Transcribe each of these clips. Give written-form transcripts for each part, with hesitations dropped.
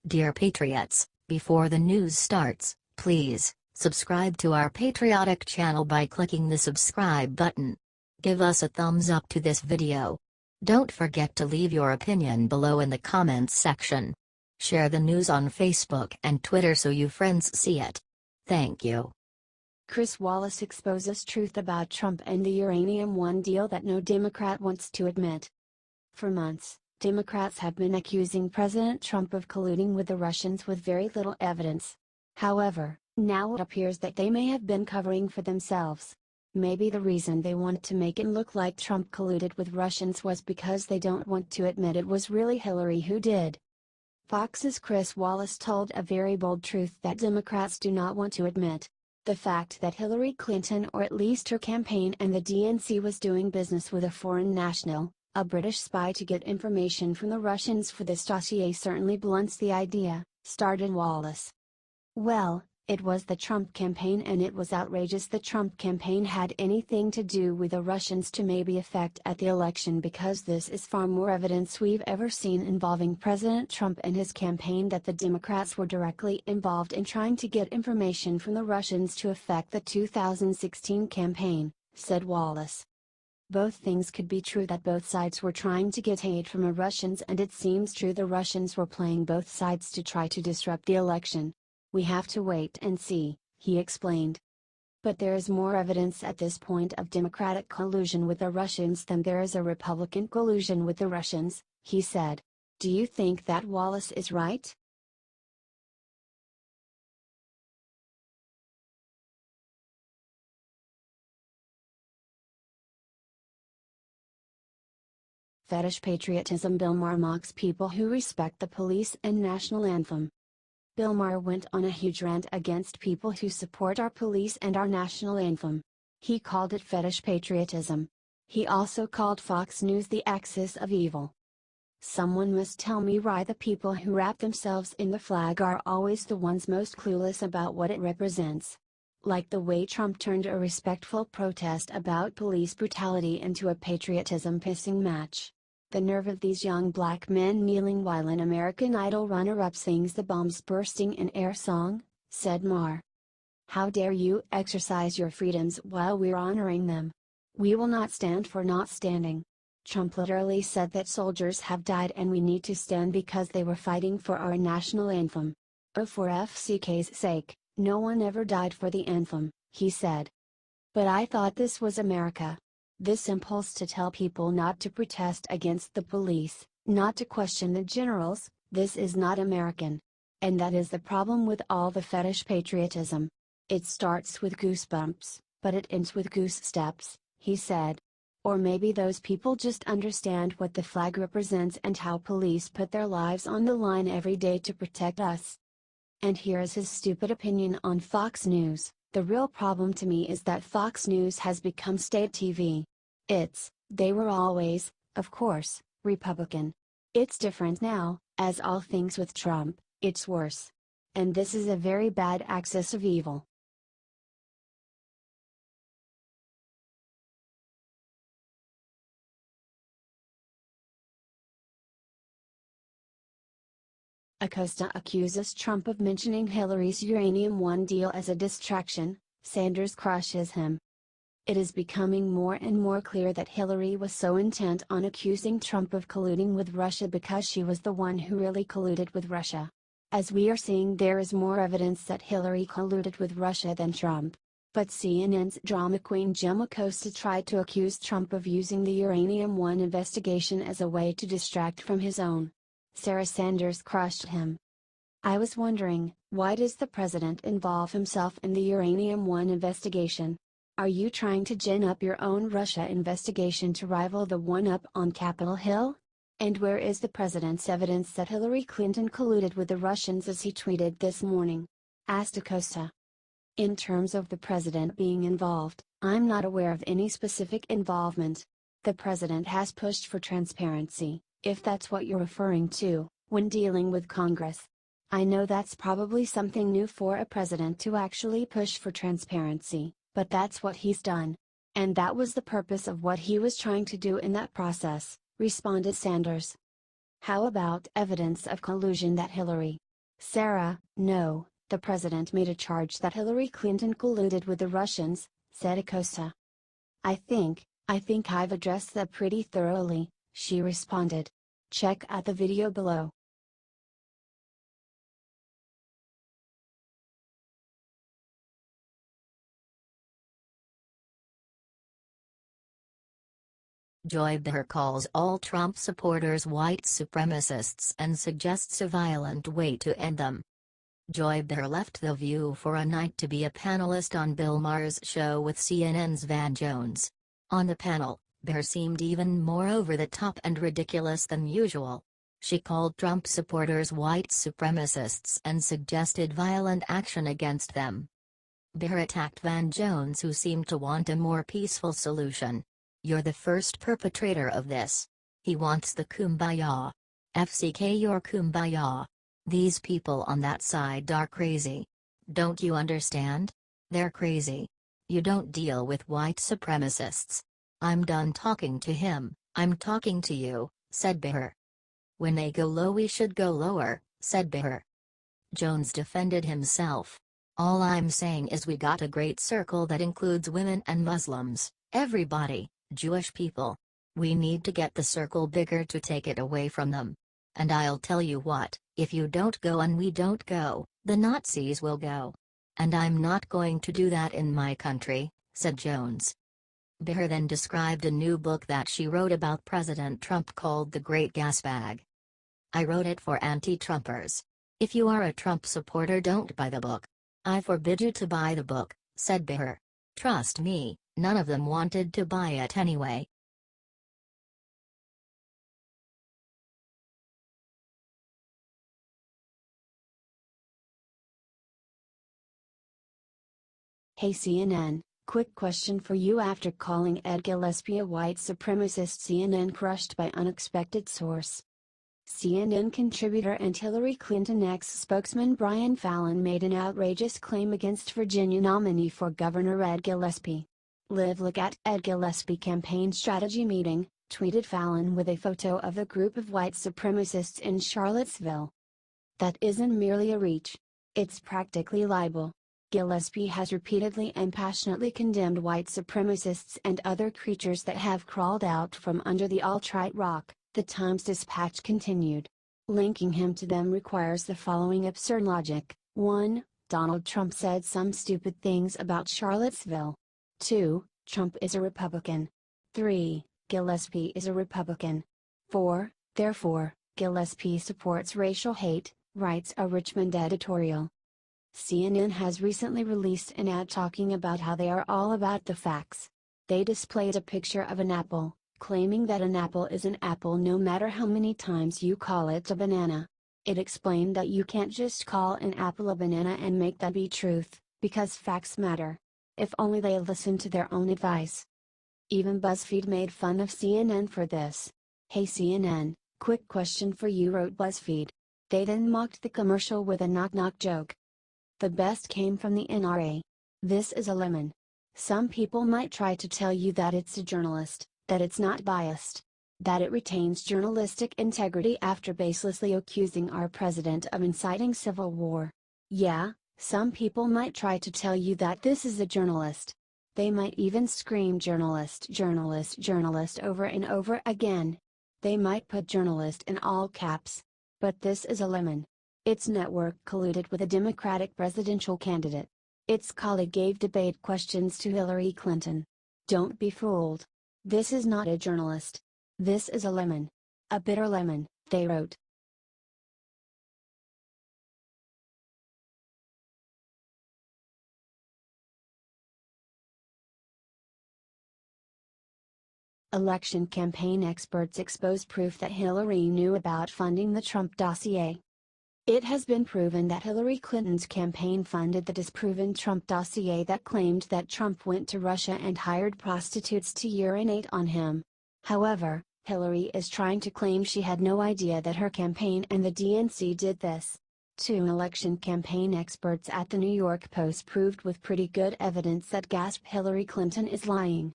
Dear Patriots, before the news starts, please subscribe to our patriotic channel by clicking the subscribe button. Give us a thumbs up to this video. Don't forget to leave your opinion below in the comments section. Share the news on Facebook and Twitter so your friends see it. Thank you. Chris Wallace exposes truth about Trump and the Uranium One deal that no Democrat wants to admit. For months, Democrats have been accusing President Trump of colluding with the Russians with very little evidence. However, now it appears that they may have been covering for themselves. Maybe the reason they want to make it look like Trump colluded with Russians was because they don't want to admit it was really Hillary who did. Fox's Chris Wallace told a very bold truth that Democrats do not want to admit. The fact that Hillary Clinton, or at least her campaign and the DNC, was doing business with a foreign national, a British spy, to get information from the Russians for this dossier certainly blunts the idea, started Wallace. Well, it was the Trump campaign, and it was outrageous the Trump campaign had anything to do with the Russians to maybe affect at the election, because this is far more evidence we've ever seen involving President Trump and his campaign that the Democrats were directly involved in trying to get information from the Russians to affect the 2016 campaign, said Wallace. Both things could be true, that both sides were trying to get aid from the Russians, and it seems true the Russians were playing both sides to try to disrupt the election. We have to wait and see, he explained. But there is more evidence at this point of Democratic collusion with the Russians than there is a Republican collusion with the Russians, he said. Do you think that Wallace is right? Fetish patriotism. Bill Maher mocks people who respect the police and national anthem. Bill Maher went on a huge rant against people who support our police and our national anthem. He called it fetish patriotism. He also called Fox News the axis of evil. Someone must tell me why the people who wrap themselves in the flag are always the ones most clueless about what it represents. Like the way Trump turned a respectful protest about police brutality into a patriotism pissing match. The nerve of these young black men kneeling while an American Idol runner-up sings the bombs bursting in air song, said Maher. How dare you exercise your freedoms while we're honoring them? We will not stand for not standing. Trump literally said that soldiers have died and we need to stand because they were fighting for our national anthem. Oh, for FCK's sake, no one ever died for the anthem, he said. But I thought this was America. This impulse to tell people not to protest against the police, not to question the generals, this is not American. And that is the problem with all the fetish patriotism. It starts with goosebumps, but it ends with goose steps, he said. Or maybe those people just understand what the flag represents and how police put their lives on the line every day to protect us. And here is his stupid opinion on Fox News. The real problem to me is that Fox News has become state TV. They were always, of course, Republican. It's different now, as all things with Trump, it's worse. And this is a very bad axis of evil. Costa accuses Trump of mentioning Hillary's Uranium One deal as a distraction. Sanders crushes him. It is becoming more and more clear that Hillary was so intent on accusing Trump of colluding with Russia because she was the one who really colluded with Russia. As we are seeing, there is more evidence that Hillary colluded with Russia than Trump. But CNN's drama queen Costa tried to accuse Trump of using the Uranium One investigation as a way to distract from his own. Sarah Sanders crushed him. I was wondering, why does the president involve himself in the Uranium One investigation? Are you trying to gin up your own Russia investigation to rival the one up on Capitol Hill? And where is the president's evidence that Hillary Clinton colluded with the Russians, as he tweeted this morning? Asked Costa. In terms of the president being involved, I'm not aware of any specific involvement. The president has pushed for transparency, if that's what you're referring to, when dealing with Congress. I know that's probably something new for a president to actually push for transparency, but that's what he's done. And that was the purpose of what he was trying to do in that process, responded Sanders. How about evidence of collusion that Hillary Sarah, no, the president made a charge that Hillary Clinton colluded with the Russians, said Costa. I think I've addressed that pretty thoroughly, she responded. Check out the video below. Joy Behar calls all Trump supporters white supremacists and suggests a violent way to end them. Joy Behar left The View for a night to be a panelist on Bill Maher's show with CNN's Van Jones. On the panel, Behar seemed even more over the top and ridiculous than usual. She called Trump supporters white supremacists and suggested violent action against them. Behar attacked Van Jones, who seemed to want a more peaceful solution. You're the first perpetrator of this. He wants the kumbaya. FCK your kumbaya. These people on that side are crazy. Don't you understand? They're crazy. You don't deal with white supremacists. I'm done talking to him, I'm talking to you, said Behar. When they go low we should go lower, said Behar. Jones defended himself. All I'm saying is we got a great circle that includes women and Muslims, everybody. Jewish people. We need to get the circle bigger to take it away from them. And I'll tell you what, if you don't go and we don't go, the Nazis will go. And I'm not going to do that in my country, said Jones. Behar then described a new book that she wrote about President Trump called The Great Gas Bag. I wrote it for anti-Trumpers. If you are a Trump supporter, don't buy the book. I forbid you to buy the book, said Behar. Trust me, none of them wanted to buy it anyway. Hey CNN, quick question for you. After calling Ed Gillespie a white supremacist, CNN crushed by unexpected source. CNN contributor and Hillary Clinton ex-spokesman Brian Fallon made an outrageous claim against Virginia nominee for governor Ed Gillespie. Look at Ed Gillespie campaign strategy meeting, tweeted Fallon with a photo of a group of white supremacists in Charlottesville. That isn't merely a reach. It's practically libel. Gillespie has repeatedly and passionately condemned white supremacists and other creatures that have crawled out from under the alt-right rock, the Times-Dispatch continued. Linking him to them requires the following absurd logic. 1. Donald Trump said some stupid things about Charlottesville. 2. Trump is a Republican. 3. Gillespie is a Republican. 4. Therefore, Gillespie supports racial hate, writes a Richmond editorial. CNN has recently released an ad talking about how they are all about the facts. They displayed a picture of an apple, claiming that an apple is an apple no matter how many times you call it a banana. It explained that you can't just call an apple a banana and make that be truth, because facts matter. If only they listened to their own advice. Even BuzzFeed made fun of CNN for this. Hey CNN, quick question for you, wrote BuzzFeed. They then mocked the commercial with a knock-knock joke. The best came from the NRA. This is a lemon. Some people might try to tell you that it's a journalist, that it's not biased, that it retains journalistic integrity after baselessly accusing our president of inciting civil war. Yeah, some people might try to tell you that this is a journalist. They might even scream journalist, journalist, journalist over and over again. They might put journalist in all caps. But this is a lemon. Its network colluded with a Democratic presidential candidate. Its colleague gave debate questions to Hillary Clinton. Don't be fooled. This is not a journalist. This is a lemon. A bitter lemon, they wrote. Election campaign experts expose proof that Hillary knew about funding the Trump dossier. It has been proven that Hillary Clinton's campaign funded the disproven Trump dossier that claimed that Trump went to Russia and hired prostitutes to urinate on him. However, Hillary is trying to claim she had no idea that her campaign and the DNC did this. Two election campaign experts at the New York Post proved with pretty good evidence that Hillary Clinton is lying.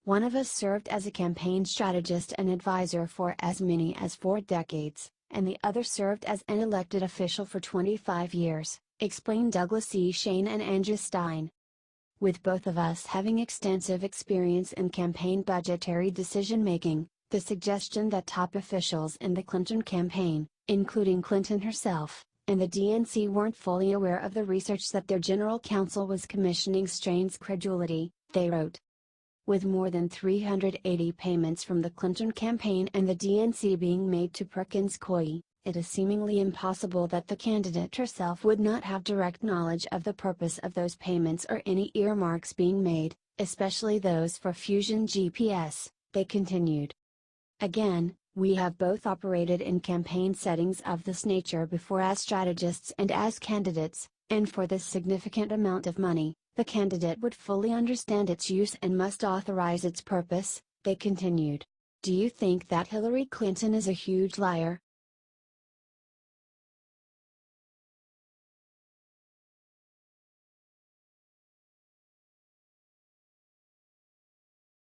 One of us served as a campaign strategist and advisor for as many as 4 decades, and the other served as an elected official for 25 years, explained Douglas E. Shane and Andrew Stein. With both of us having extensive experience in campaign budgetary decision-making, the suggestion that top officials in the Clinton campaign, including Clinton herself, and the DNC weren't fully aware of the research that their general counsel was commissioning strains credulity, they wrote. With more than 380 payments from the Clinton campaign and the DNC being made to Perkins Coie, it is seemingly impossible that the candidate herself would not have direct knowledge of the purpose of those payments or any earmarks being made, especially those for Fusion GPS, they continued. Again, we have both operated in campaign settings of this nature before as strategists and as candidates, and for this significant amount of money, the candidate would fully understand its use and must authorize its purpose, they continued. Do you think that Hillary Clinton is a huge liar,